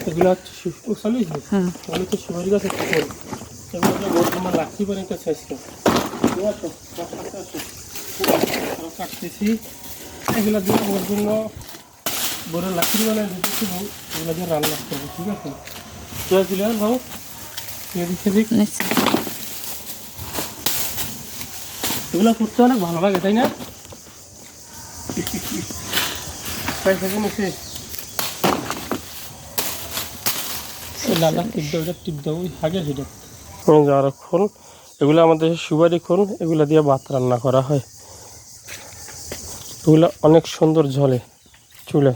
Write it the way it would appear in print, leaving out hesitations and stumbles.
এগুলো হচ্ছে এগুলো হচ্ছে সুপারি গাছের ফল। এগুলো বর্তমান লাঠি পানি একটা শেষ কাটতেছি। এগুলো দিয়ে ওর জন্য বড় লাকড়ি বানায় দিতেছি ভাই, এগুলো দিয়ে রান্না করবো। ঠিক আছে, পেঁয়াজ দিলে ভাও দিচ্ছে দিক। এগুলো করতে অনেক ভালো লাগে, তাই না? লালা টিপ দাও, এটা টিপ দাও, ওই আগে সেটা যারা খোল। এগুলো আমাদের সুপারি খোল, এগুলো দিয়ে ভাত রান্না করা হয়। এগুলো অনেক সুন্দর ঝলে চুলে।